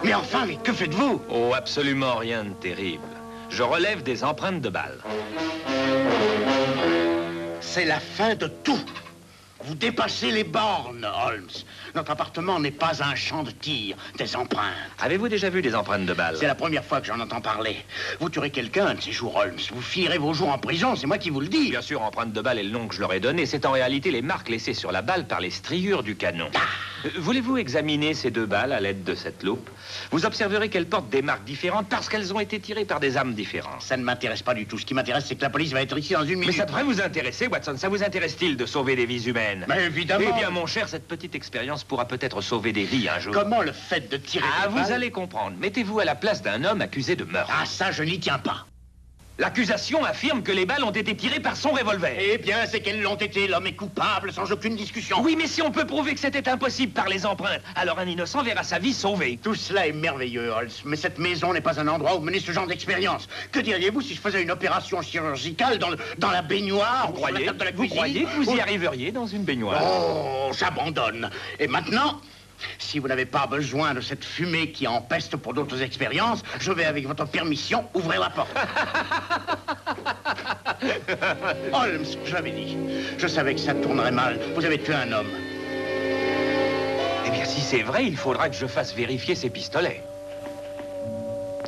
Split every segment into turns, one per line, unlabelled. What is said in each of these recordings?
Mais enfin, mais que faites-vous?
Oh, absolument rien de terrible. Je relève des empreintes de balles.
C'est la fin de tout. Vous dépassez les bornes, Holmes. Notre appartement n'est pas un champ de tir, des empreintes.
Avez-vous déjà vu des empreintes de balles?
C'est la première fois que j'en entends parler. Vous tuerez quelqu'un un de ces jours, Holmes. Vous finirez vos jours en prison, c'est moi qui vous le dis.
Bien sûr, empreintes de balles est le nom que je leur ai donné. C'est en réalité les marques laissées sur la balle par les striures du canon. Voulez-vous examiner ces deux balles à l'aide de cette loupe? Vous observerez qu'elles portent des marques différentes parce qu'elles ont été tirées par des armes différentes.
Ça ne m'intéresse pas du tout. Ce qui m'intéresse, c'est que la police va être ici dans une minute.
Mais ça devrait vous intéresser, Watson. Ça vous intéresse-t-il de sauver des vies humaines?
Mais évidemment.
Eh bien, mon cher, cette petite expérience pourra peut-être sauver des vies un jour.
Comment le fait de tirer des
vous
balles...
allez comprendre. Mettez-vous à la place d'un homme accusé de meurtre.
Ah, ça, je n'y tiens pas.
L'accusation affirme que les balles ont été tirées par son revolver.
Eh bien, c'est qu'elles l'ont été. L'homme est coupable, sans aucune discussion.
Oui, mais si on peut prouver que c'était impossible par les empreintes, alors un innocent verra sa vie sauvée.
Tout cela est merveilleux, Holmes. Mais cette maison n'est pas un endroit où mener ce genre d'expérience. Que diriez-vous si je faisais une opération chirurgicale dans la baignoire ou sur la table de la cuisine?
Vous croyez que vous y arriveriez dans une baignoire?
Oh, j'abandonne. Et maintenant, si vous n'avez pas besoin de cette fumée qui empeste pour d'autres expériences, je vais, avec votre permission, ouvrir la porte. Holmes, je l'avais dit. Je savais que ça tournerait mal. Vous avez tué un homme.
Eh bien, si c'est vrai, il faudra que je fasse vérifier ces pistolets.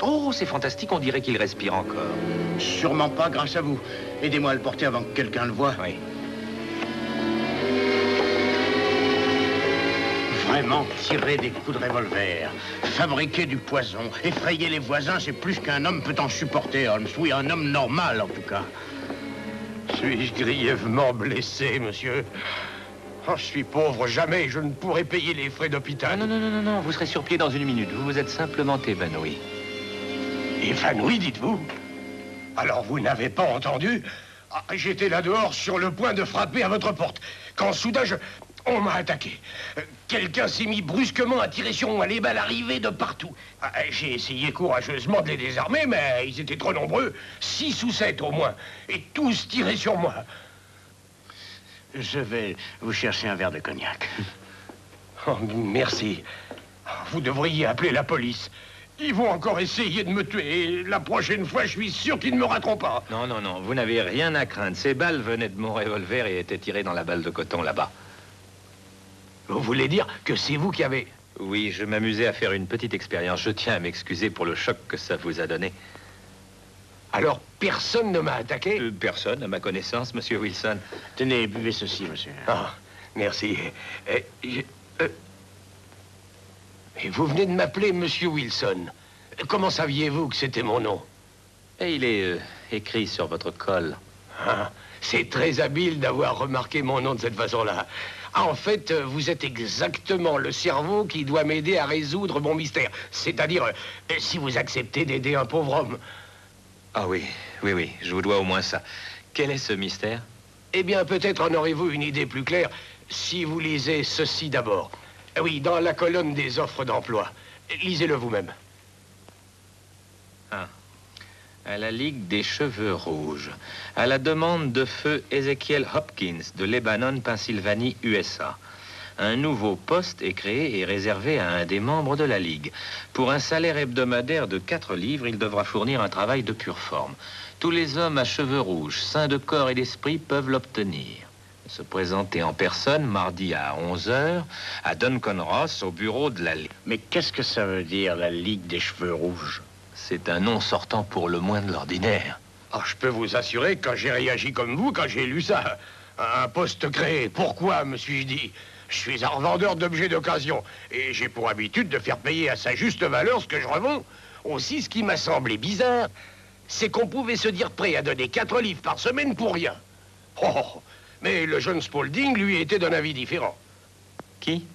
Oh, c'est fantastique, on dirait qu'il respire encore.
Sûrement pas grâce à vous. Aidez-moi à le porter avant que quelqu'un le voie.
Oui.
Vraiment tirer des coups de revolver, fabriquer du poison, effrayer les voisins, c'est plus qu'un homme peut en supporter, Holmes. Oui, un homme normal, en tout cas.
Suis-je grièvement blessé, monsieur? Oh, je suis pauvre, jamais je ne pourrai payer les frais d'hôpital.
Non, vous serez sur pied dans une minute. Vous vous êtes simplement évanoui.
Évanoui, dites-vous? Alors vous n'avez pas entendu? Ah, j'étais là dehors sur le point de frapper à votre porte, quand soudain on m'a attaqué. Quelqu'un s'est mis brusquement à tirer sur moi. Les balles arrivaient de partout. J'ai essayé courageusement de les désarmer, mais ils étaient trop nombreux. 6 ou 7 au moins. Et tous tiraient sur moi.
Je vais vous chercher un verre de cognac.
Oh, merci. Vous devriez appeler la police. Ils vont encore essayer de me tuer. Et la prochaine fois, je suis sûr qu'ils ne me rateront pas.
Non, vous n'avez rien à craindre. Ces balles venaient de mon revolver et étaient tirées dans la balle de coton là-bas.
Vous voulez dire que c'est vous qui avez...
Oui, je m'amusais à faire une petite expérience. Je tiens à m'excuser pour le choc que ça vous a donné.
Alors, personne ne m'a attaqué?
Personne, à ma connaissance, monsieur Wilson.
Tenez, buvez ceci, monsieur.
Ah, merci. Et vous venez de m'appeler monsieur Wilson. Comment saviez-vous que c'était mon nom?
Et il est écrit sur votre col.
Ah, c'est très habile d'avoir remarqué mon nom de cette façon-là. En fait, vous êtes exactement le cerveau qui doit m'aider à résoudre mon mystère. C'est-à-dire, si vous acceptez d'aider un pauvre homme.
Ah oui, je vous dois au moins ça. Quel est ce mystère?
Eh bien, peut-être en aurez-vous une idée plus claire si vous lisez ceci d'abord. Oui, dans la colonne des offres d'emploi. Lisez-le vous-même.
Ah. À la Ligue des Cheveux Rouges, à la demande de feu Ezekiel Hopkins de Lebanon, Pennsylvanie, USA. Un nouveau poste est créé et réservé à un des membres de la Ligue. Pour un salaire hebdomadaire de 4 livres, il devra fournir un travail de pure forme. Tous les hommes à cheveux rouges, sains de corps et d'esprit, peuvent l'obtenir. Se présenter en personne mardi à 11h à Duncan Ross au bureau de la Ligue.
Mais qu'est-ce que ça veut dire, la Ligue des Cheveux Rouges?
C'est un nom sortant pour le moins de l'ordinaire.
Ah, je peux vous assurer que quand j'ai réagi comme vous, quand j'ai lu ça, un poste créé, pourquoi, me suis-je dit? Je suis un revendeur d'objets d'occasion et j'ai pour habitude de faire payer à sa juste valeur ce que je revends. Aussi, ce qui m'a semblé bizarre, c'est qu'on pouvait se dire prêt à donner 4 livres par semaine pour rien. Oh, mais le jeune Spaulding, lui, était d'un avis différent.
Qui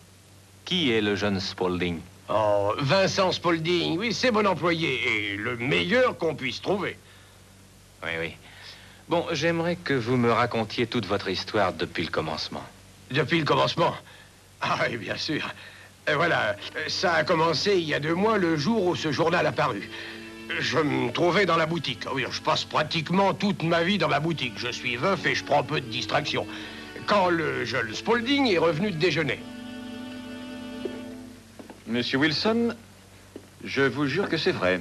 est le jeune Spaulding?
Oh, Vincent Spaulding, oui, c'est mon employé et le meilleur qu'on puisse trouver.
Oui. Bon, j'aimerais que vous me racontiez toute votre histoire depuis le commencement.
Depuis le commencement? Ah oui, bien sûr. Voilà, ça a commencé il y a 2 mois, le jour où ce journal a paru. Je me trouvais dans la boutique. Oui, je passe pratiquement toute ma vie dans ma boutique. Je suis veuf et je prends peu de distraction. Quand le jeune Spaulding est revenu de déjeuner.
Monsieur Wilson,
Je vous jure que c'est vrai.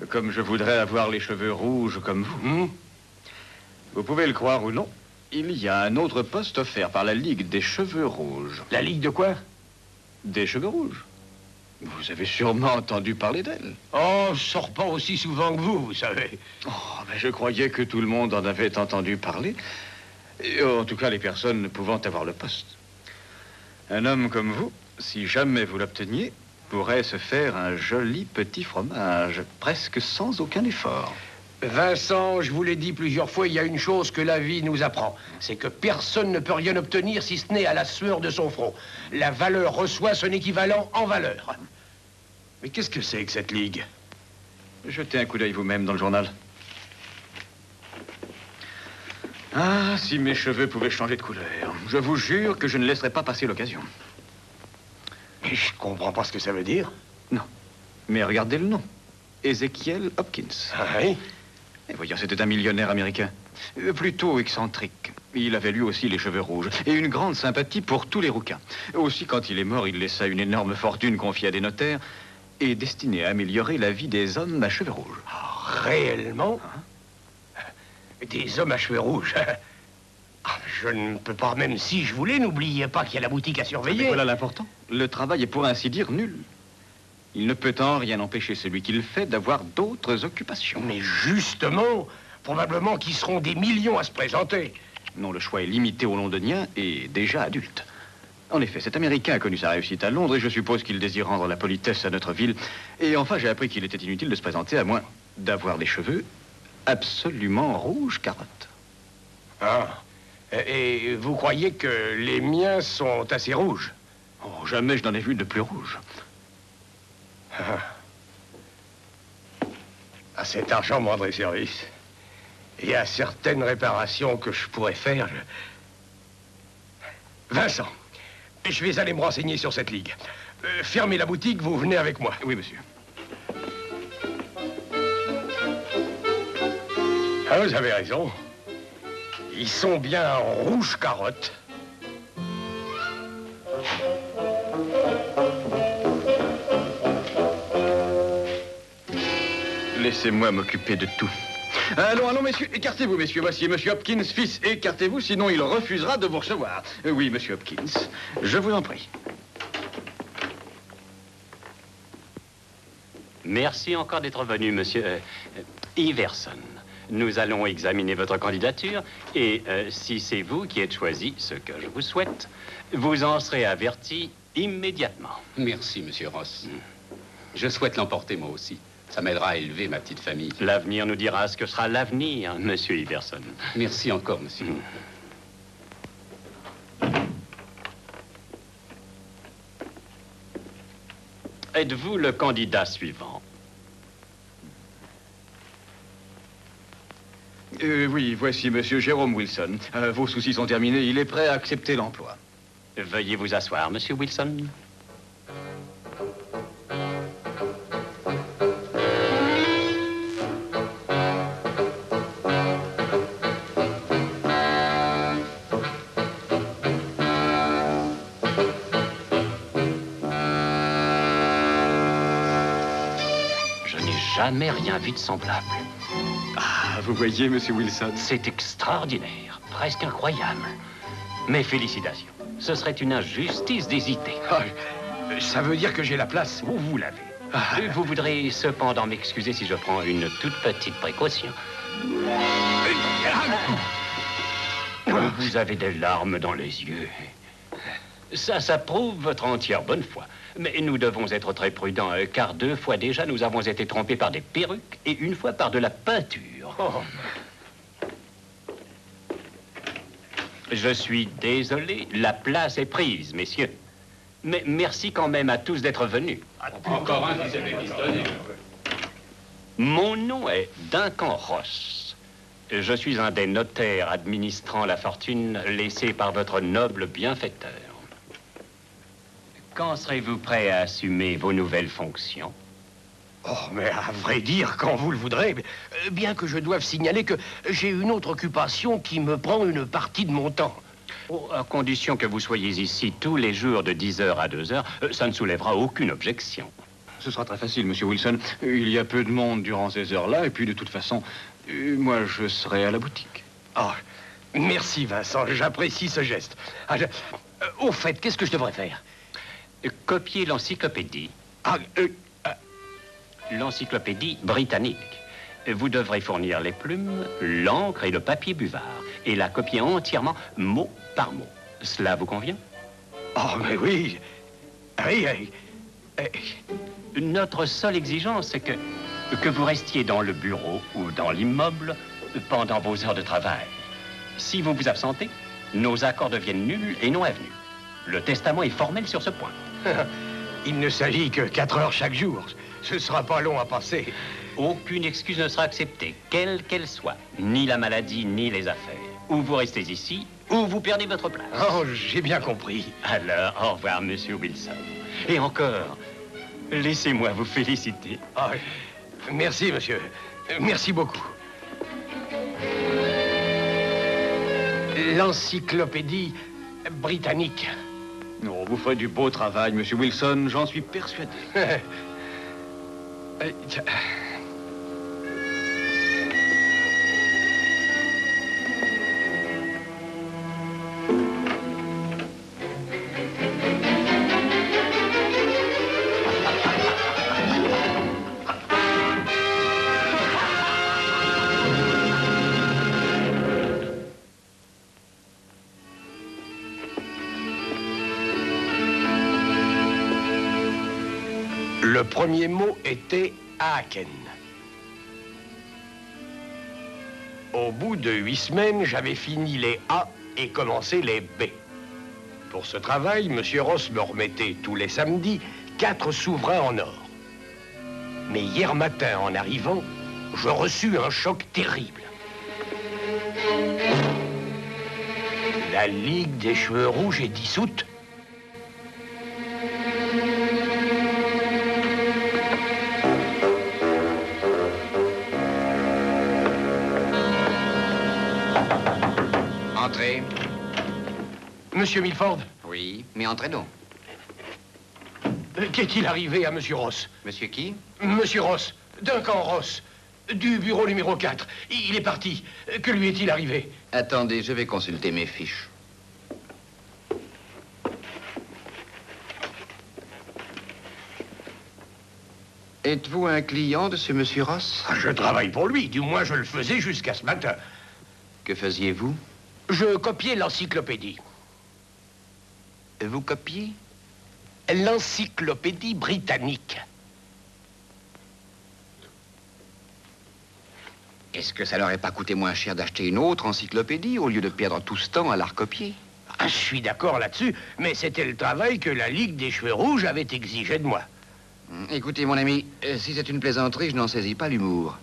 Comme je voudrais avoir les cheveux rouges comme vous. Vous pouvez le croire ou non, il y a un autre poste offert par la Ligue des cheveux rouges.
La Ligue de quoi?
Des cheveux rouges. Vous avez sûrement entendu parler d'elle.
Oh, je sors pas aussi souvent que vous savez.
Oh, mais je croyais que tout le monde en avait entendu parler. Et, en tout cas, les personnes ne pouvant avoir le poste. Un homme comme vous, si jamais vous l'obteniez, pourrait se faire un joli petit fromage, presque sans aucun effort.
Vincent, je vous l'ai dit plusieurs fois, il y a une chose que la vie nous apprend. C'est que personne ne peut rien obtenir si ce n'est à la sueur de son front. La valeur reçoit son équivalent en valeur. Mais qu'est-ce que c'est que cette ligue?
Jetez un coup d'œil vous-même dans le journal. Ah, si mes cheveux pouvaient changer de couleur. Je vous jure que je ne laisserai pas passer l'occasion.
Mais je comprends pas ce que ça veut dire.
Non. Mais regardez le nom. Ezekiel Hopkins.
Ah oui?
Et voyons, c'était un millionnaire américain. Plutôt excentrique. Il avait lui aussi les cheveux rouges. Et une grande sympathie pour tous les rouquins. Aussi, quand il est mort, il laissa une énorme fortune confiée à des notaires et destinée à améliorer la vie des hommes à cheveux rouges.
Oh, réellement? Des hommes à cheveux rouges? Ah, je ne peux pas, même si je voulais, n'oubliez pas qu'il y a la boutique à surveiller.
Mais voilà l'important. Le travail est pour ainsi dire nul. Il ne peut en rien empêcher celui qui le fait d'avoir d'autres occupations.
Mais justement, probablement qu'ils seront des millions à se présenter.
Non, le choix est limité aux Londoniens et déjà adultes. En effet, cet Américain a connu sa réussite à Londres et je suppose qu'il désire rendre la politesse à notre ville. Et enfin, j'ai appris qu'il était inutile de se présenter à moins d'avoir des cheveux absolument rouges carottes.
Ah, et vous croyez que les miens sont assez rouges?
Oh, jamais je n'en ai vu de plus rouge.
À cet argent me rendrait service. Et à certaines réparations que je pourrais faire, Vincent, je vais aller me renseigner sur cette ligue. Fermez la boutique, vous venez avec moi.
Oui, monsieur.
Ah, vous avez raison. Ils sont bien rouges carottes.
Laissez-moi m'occuper de tout. Allons, allons, messieurs, écartez-vous, messieurs. Voici monsieur Hopkins, fils. Écartez-vous, sinon il refusera de vous recevoir. Oui, monsieur Hopkins, je vous en prie.
Merci encore d'être venu, monsieur Iverson. Nous allons examiner votre candidature et si c'est vous qui êtes choisi, ce que je vous souhaite, vous en serez averti immédiatement.
Merci, monsieur Ross. Je souhaite l'emporter, moi aussi. Ça m'aidera à élever ma petite famille.
L'avenir nous dira ce que sera l'avenir, monsieur Iverson.
Merci encore, monsieur.
Êtes-vous le candidat suivant?
Oui, voici monsieur Jérôme Wilson. Vos soucis sont terminés, il est prêt à accepter l'emploi.
Veuillez vous asseoir, monsieur Wilson. Jamais rien vu de semblable.
Ah, vous voyez, monsieur Wilson.
C'est extraordinaire, presque incroyable. Mes félicitations. Ce serait une injustice d'hésiter.
Ah, ça veut dire que j'ai la place où vous l'avez.
Vous voudrez cependant m'excuser si je prends une toute petite précaution. Vous avez des larmes dans les yeux. Ça prouve votre entière bonne foi. Mais nous devons être très prudents, car 2 fois déjà, nous avons été trompés par des perruques et 1 fois par de la peinture. Oh. Je suis désolé, la place est prise, messieurs. Mais merci quand même à tous d'être venus.
Encore un qui s'est fait pistonner.
Mon nom est Duncan Ross. Je suis un des notaires administrant la fortune laissée par votre noble bienfaiteur. Quand serez-vous prêt à assumer vos nouvelles fonctions?
Oh, mais à vrai dire, quand vous le voudrez, bien que je doive signaler que j'ai une autre occupation qui me prend une partie de mon temps.
Oh, à condition que vous soyez ici tous les jours de 10h à 2h, ça ne soulèvera aucune objection.
Ce sera très facile, monsieur Wilson. Il y a peu de monde durant ces heures-là, et puis de toute façon, moi, je serai à la boutique.
Oh, merci, Vincent. J'apprécie ce geste. Au fait, qu'est-ce que je devrais faire?
Copier l'encyclopédie.
Ah,
L'encyclopédie britannique. Vous devrez fournir les plumes, l'encre et le papier buvard, et la copier entièrement, mot par mot. Cela vous convient?
oh, mais oui. Oui,
Notre seule exigence, c'est que vous restiez dans le bureau ou dans l'immeuble pendant vos heures de travail. Si vous vous absentez, nos accords deviennent nuls et non avenus. Le testament est formel sur ce point.
il ne s'agit que 4 heures chaque jour. Ce sera pas long à passer.
Aucune excuse ne sera acceptée, quelle qu'elle soit. Ni la maladie, ni les affaires. Ou vous restez ici, ou vous perdez votre place.
Oh, j'ai bien compris.
Alors, au revoir, monsieur Wilson. Et encore, laissez-moi vous féliciter.
Oh, merci, monsieur. Merci beaucoup. L'encyclopédie britannique.
Oh, vous ferez du beau travail, monsieur Wilson, j'en suis persuadé.
Le premier mot était Aachen. Au bout de 8 semaines, j'avais fini les A et commencé les B. Pour ce travail, M. Ross me remettait tous les samedis 4 souverains en or. Mais hier matin, en arrivant, je reçus un choc terrible. La Ligue des Cheveux Rouges est dissoute.
Entrez.
Monsieur Milford,
Oui, mais entrez donc.
qu'est-il arrivé à Monsieur Ross?
Monsieur qui?
Monsieur Ross, Duncan Ross, du bureau numéro 4. Il est parti. Que lui est-il arrivé?
Attendez, je vais consulter mes fiches. Êtes-vous un client de ce monsieur Ross?
Je travaille pour lui, du moins je le faisais jusqu'à ce matin.
Que faisiez-vous?
Je copiais l'encyclopédie.
Vous copiez?
L'encyclopédie britannique.
Est-ce que ça n'aurait pas coûté moins cher d'acheter une autre encyclopédie au lieu de perdre tout ce temps à la recopier?
Ah, je suis d'accord là-dessus, mais c'était le travail que la Ligue des Cheveux Rouges avait exigé de moi.
Écoutez, mon ami, si c'est une plaisanterie, je n'en saisis pas l'humour.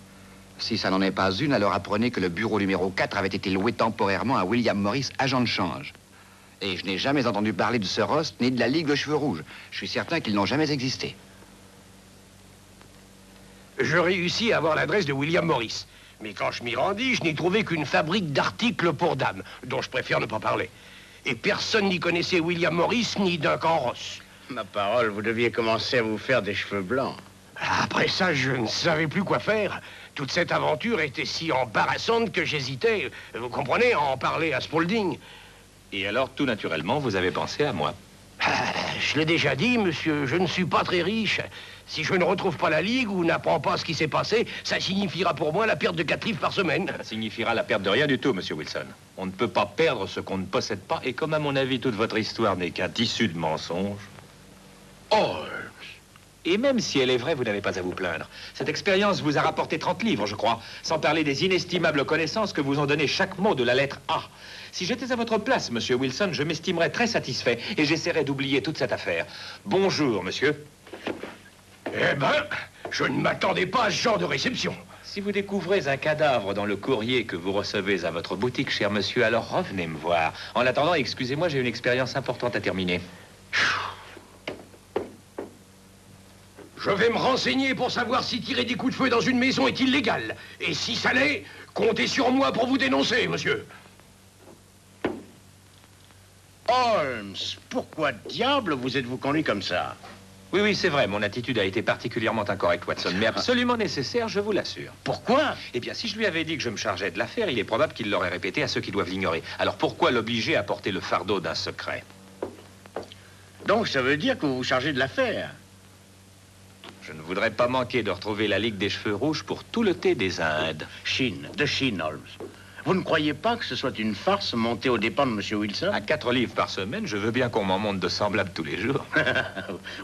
Si ça n'en est pas une, alors apprenez que le bureau numéro 4 avait été loué temporairement à William Morris, agent de change. Et je n'ai jamais entendu parler de ce Ross ni de la Ligue de Cheveux Rouges. Je suis certain qu'ils n'ont jamais existé.
Je réussis à avoir l'adresse de William Morris. Mais quand je m'y rendis, je n'ai trouvé qu'une fabrique d'articles pour dames, dont je préfère ne pas parler. Et personne n'y connaissait William Morris ni Duncan Ross.
Ma parole, vous deviez commencer à vous faire des cheveux blancs.
Après ça, je ne savais plus quoi faire. Toute cette aventure était si embarrassante que j'hésitais, vous comprenez, à en parler à Spaulding.
Et alors, tout naturellement, vous avez pensé à moi.
Je l'ai déjà dit, monsieur, je ne suis pas très riche. Si je ne retrouve pas la Ligue ou n'apprends pas ce qui s'est passé, ça signifiera pour moi la perte de 4 livres par semaine.
Ça signifiera la perte de rien du tout, monsieur Wilson. On ne peut pas perdre ce qu'on ne possède pas, et comme à mon avis, toute votre histoire n'est qu'un tissu de mensonges...
Oh!
Et même si elle est vraie, vous n'avez pas à vous plaindre. Cette expérience vous a rapporté 30 livres, je crois, sans parler des inestimables connaissances que vous ont donné chaque mot de la lettre A. Si j'étais à votre place, monsieur Wilson, je m'estimerais très satisfait et j'essaierais d'oublier toute cette affaire. Bonjour, monsieur.
Eh ben, je ne m'attendais pas à ce genre de réception.
Si vous découvrez un cadavre dans le courrier que vous recevez à votre boutique, cher monsieur, alors revenez me voir. En attendant, excusez-moi, j'ai une expérience importante à terminer.
Je vais me renseigner pour savoir si tirer des coups de feu dans une maison est illégal. Et si ça l'est, comptez sur moi pour vous dénoncer, monsieur.
Holmes, pourquoi diable vous êtes-vous conduit comme ça?
Oui, oui, c'est vrai, mon attitude a été particulièrement incorrecte, Watson, mais absolument nécessaire, je vous l'assure.
Pourquoi?
Eh bien, si je lui avais dit que je me chargeais de l'affaire, il est probable qu'il l'aurait répété à ceux qui doivent l'ignorer. Alors pourquoi l'obliger à porter le fardeau d'un secret?
Donc, ça veut dire que vous vous chargez de l'affaire.
Je ne voudrais pas manquer de retrouver la Ligue des Cheveux Rouges pour tout le thé des Indes.
Chine, de Chine, Holmes. Vous ne croyez pas que ce soit une farce montée aux dépens de M. Wilson?
À 4 livres par semaine, je veux bien qu'on m'en monte de semblables tous les jours.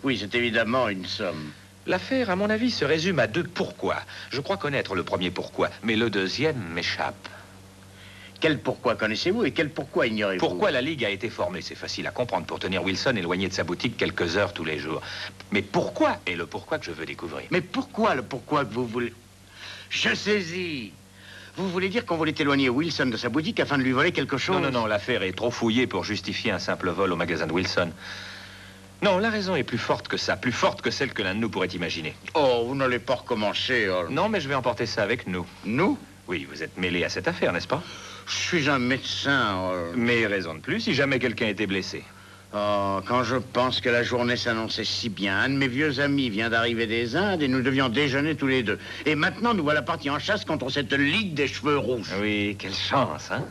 Oui, c'est évidemment une somme.
L'affaire, à mon avis, se résume à 2 pourquoi. Je crois connaître le premier pourquoi, mais le deuxième m'échappe.
Quel pourquoi connaissez-vous et quel pourquoi ignorez-vous?
Pourquoi la Ligue a été formée? C'est facile à comprendre, pour tenir Wilson éloigné de sa boutique quelques heures tous les jours. Mais pourquoi est le pourquoi que je veux découvrir?
Mais pourquoi le pourquoi que vous voulez... Je saisis. Vous voulez dire qu'on voulait éloigner Wilson de sa boutique afin de lui voler quelque chose?
Non, non, non, l'affaire est trop fouillée pour justifier un simple vol au magasin de Wilson. Non, la raison est plus forte que ça, plus forte que celle que l'un de nous pourrait imaginer.
Oh, vous n'allez pas recommencer, Holmes.
Non, mais je vais emporter ça avec nous.
Nous?
Oui, vous êtes mêlé à cette affaire, n'est-ce pas?
Je suis un médecin, Holmes.
Mais raison de plus, si jamais quelqu'un était blessé.
Oh, quand je pense que la journée s'annonçait si bien, un de mes vieux amis vient d'arriver des Indes et nous devions déjeuner tous les deux. Et maintenant, nous voilà partis en chasse contre cette Ligue des Cheveux Rouges.
Oui, quelle chance, hein?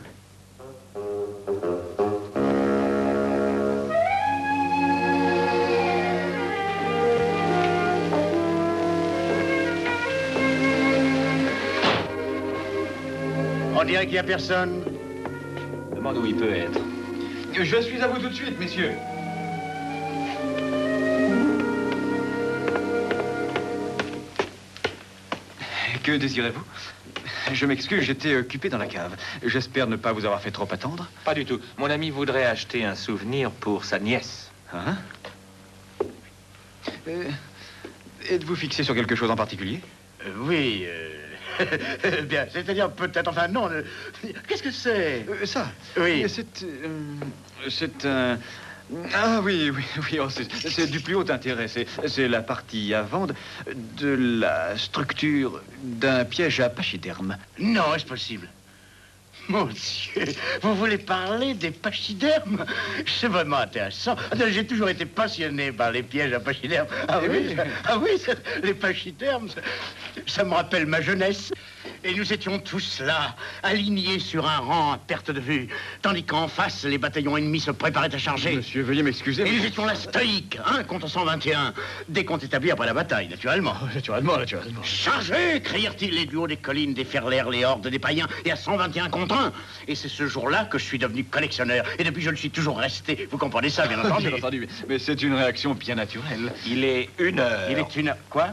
On dirait qu'il n'y a personne.
Demande où il peut être.
Je suis à vous tout de suite, messieurs. Que désirez-vous? Je m'excuse, j'étais occupé dans la cave. J'espère ne pas vous avoir fait trop attendre.
Pas du tout. Mon ami voudrait acheter un souvenir pour sa nièce.
Hein? Êtes-vous fixé sur quelque chose en particulier?
Oui, bien, c'est-à-dire peut-être, enfin non, qu'est-ce que c'est?
Ça?
Oui.
C'est un... Ah oui, oui, oui, oh, c'est du plus haut intérêt. C'est la partie avant de la structure d'un piège à pachyderme.
Non, est-ce possible? Mon Dieu, vous voulez parler des pachydermes? C'est vraiment intéressant. J'ai toujours été passionné par les pièges à pachydermes. Ah oui, ah oui, les pachydermes, ça me rappelle ma jeunesse. Et nous étions tous là, alignés sur un rang à perte de vue, tandis qu'en face, les bataillons ennemis se préparaient à charger.
Monsieur, veuillez m'excuser.
Et nous étions là stoïques, 1 contre 121, des comptes établis après la bataille, naturellement.
Oh, naturellement.
Chargez, crièrent-ils du haut des collines, déferlèrent les hordes des païens, et à 121 contre 1. Et c'est ce jour-là que je suis devenu collectionneur. Et depuis, je le suis toujours resté. Vous comprenez ça, bien entendu?
Bien entendu, mais c'est une réaction bien naturelle.
Il est 1 heure.
Il est 1 heure. Quoi?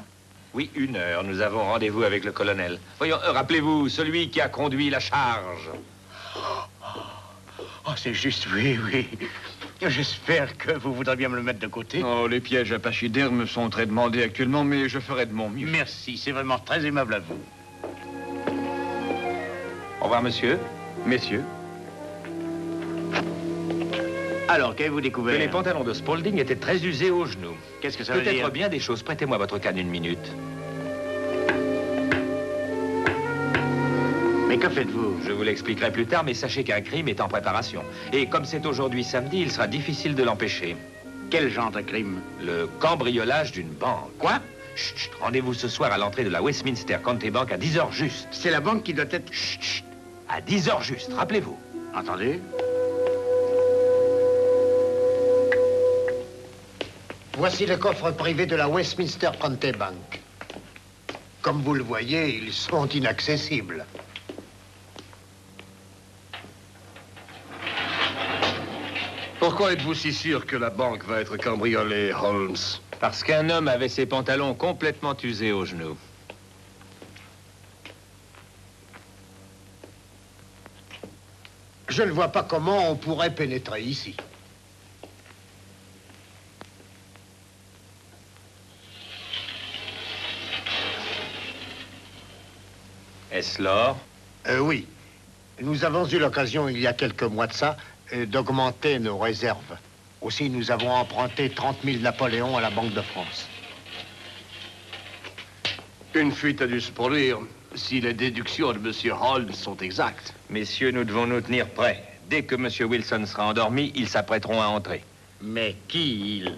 Oui, 1 heure. Nous avons rendez-vous avec le colonel. Voyons, rappelez-vous, celui qui a conduit la charge.
Oh, c'est juste, oui, oui. J'espère que vous voudrez bien me le mettre de côté.
Oh, les pièges à pachyderme sont très demandés actuellement, mais je ferai de mon mieux.
Merci, c'est vraiment très aimable à vous.
Au revoir, monsieur.
Messieurs.
Alors, qu'avez-vous
Que
découvert?
les pantalons de Spaulding étaient très usés aux genoux.
Qu'est-ce que ça veut dire?
Peut-être bien des choses. Prêtez-moi votre canne 1 minute.
Mais que faites-vous?
Je vous l'expliquerai plus tard, mais sachez qu'un crime est en préparation. Et comme c'est aujourd'hui samedi, il sera difficile de l'empêcher.
Quel genre de crime?
Le cambriolage d'une banque.
Quoi?
Chut, chut. Rendez-vous ce soir à l'entrée de la Westminster County Bank à 10 heures juste.
C'est la banque qui doit être...
Chut, chut. À 10 heures juste, rappelez-vous.
Entendu?
Voici le coffre privé de la Westminster County Bank. Comme vous le voyez, ils sont inaccessibles.
Pourquoi êtes-vous si sûr que la banque va être cambriolée, Holmes?
Parce qu'un homme avait ses pantalons complètement usés aux genoux.
Je ne vois pas comment on pourrait pénétrer ici.
Est-ce l'or?
Oui. Nous avons eu l'occasion, il y a quelques mois de ça, d'augmenter nos réserves. Aussi, nous avons emprunté 30 000 Napoléons à la Banque de France.
Une fuite a dû se produire, si les déductions de M. Holmes sont exactes.
Messieurs, nous devons nous tenir prêts. Dès que M. Wilson sera endormi, ils s'apprêteront à entrer.
Mais qui il?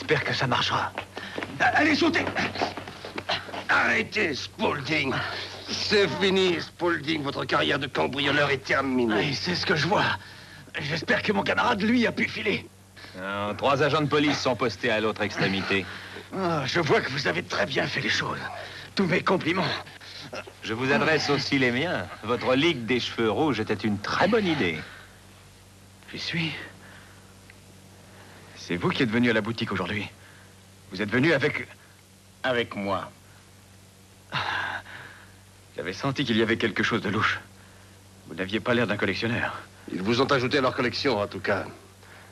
J'espère que ça marchera.
Allez, sautez! Arrêtez, Spaulding. C'est fini, Spaulding. Votre carrière de cambrioleur est terminée.
Oui, c'est ce que je vois. J'espère que mon camarade, lui, a pu filer.
3 agents de police sont postés à l'autre extrémité.
Je vois que vous avez très bien fait les choses. Tous mes compliments.
Je vous adresse aussi les miens. Votre ligue des cheveux rouges était une très bonne idée.
J'y suis. C'est vous qui êtes venu à la boutique aujourd'hui. Vous êtes venu avec...
Avec moi.
J'avais senti qu'il y avait quelque chose de louche. Vous n'aviez pas l'air d'un collectionneur.
Ils vous ont ajouté à leur collection, en tout cas.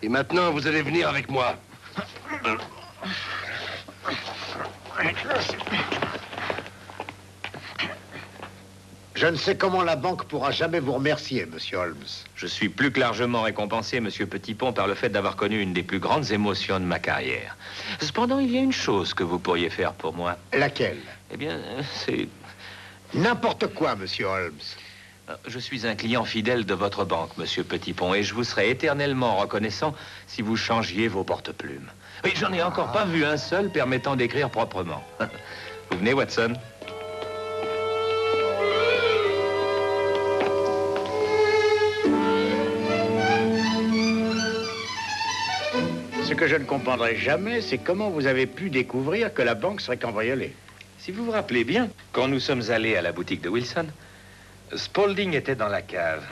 Et maintenant, vous allez venir avec moi.
Je ne sais comment la banque pourra jamais vous remercier, monsieur Holmes.
Je suis plus que largement récompensé, monsieur Petitpont, par le fait d'avoir connu une des plus grandes émotions de ma carrière. Cependant, il y a une chose que vous pourriez faire pour moi.
Laquelle?
Eh bien, c'est...
N'importe quoi, monsieur Holmes.
Je suis un client fidèle de votre banque, monsieur Petitpont, et je vous serais éternellement reconnaissant si vous changiez vos porte-plumes. Oui, j'en ai encore pas vu un seul permettant d'écrire proprement. Vous venez, Watson?
Ce que je ne comprendrai jamais, c'est comment vous avez pu découvrir que la banque serait cambriolée.
Si vous vous rappelez bien, quand nous sommes allés à la boutique de Wilson, Spaulding était dans la cave.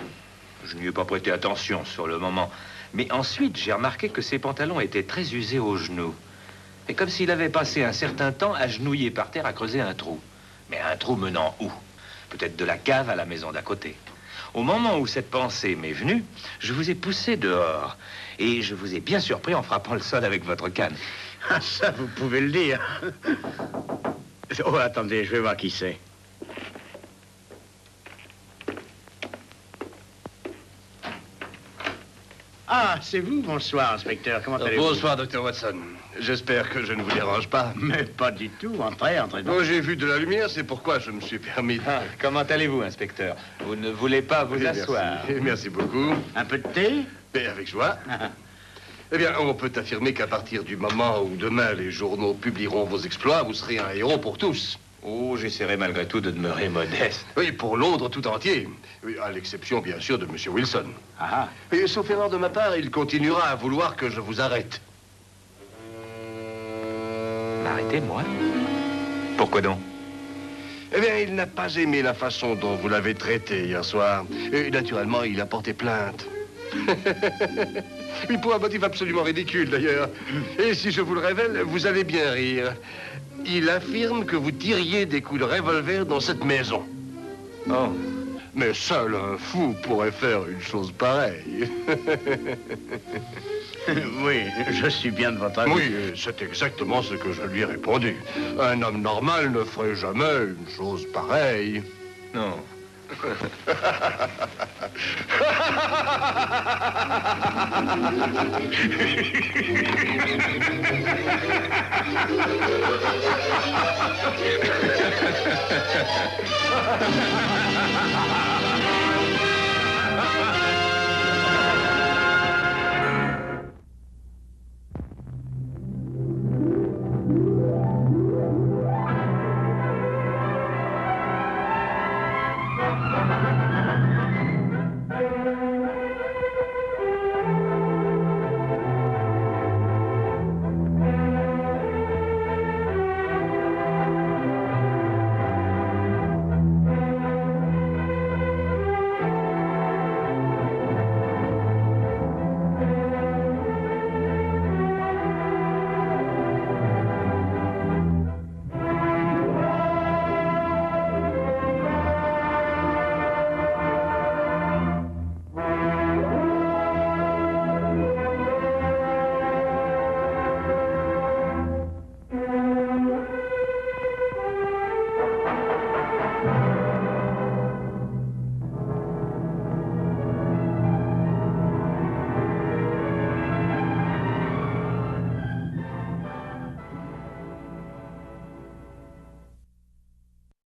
Je n'y ai pas prêté attention sur le moment. Mais ensuite, j'ai remarqué que ses pantalons étaient très usés aux genoux. Et comme s'il avait passé un certain temps agenouillé par terre à creuser un trou. Mais un trou menant où? Peut-être de la cave à la maison d'à côté. Au moment où cette pensée m'est venue, je vous ai poussé dehors. Et je vous ai bien surpris en frappant le sol avec votre canne.
Ah, ça, vous pouvez le dire. Oh, attendez, je vais voir qui c'est. Ah, c'est vous, bonsoir, inspecteur. Comment allez-vous?
Bonsoir, Dr. Watson. J'espère que je ne vous dérange pas.
Mais pas du tout. Entrez, entrez donc.
Bon, j'ai vu de la lumière, c'est pourquoi je me suis permis de...
Comment allez-vous, inspecteur? Vous ne voulez pas vous asseoir?
Merci beaucoup.
Un peu de thé?
Et avec joie. Eh bien, on peut affirmer qu'à partir du moment où demain les journaux publieront vos exploits, vous serez un héros pour tous.
Oh, j'essaierai malgré tout de demeurer modeste.
Oui, pour Londres tout entier. Oui, à l'exception, bien sûr, de M. Wilson.
Ah.
Et sauf erreur de ma part, il continuera à vouloir que je vous arrête.
M'arrêtez, moi? Pourquoi donc?
Eh bien, il n'a pas aimé la façon dont vous l'avez traité hier soir. Et naturellement, il a porté plainte. Oui, pour un motif absolument ridicule, d'ailleurs. Et si je vous le révèle, vous allez bien rire. Il affirme que vous tiriez des coups de revolver dans cette maison.
Oh.
Mais seul un fou pourrait faire une chose pareille.
Oui, je suis bien de votre avis.
Oui, c'est exactement ce que je lui ai répondu. Un homme normal ne ferait jamais une chose pareille.
Non.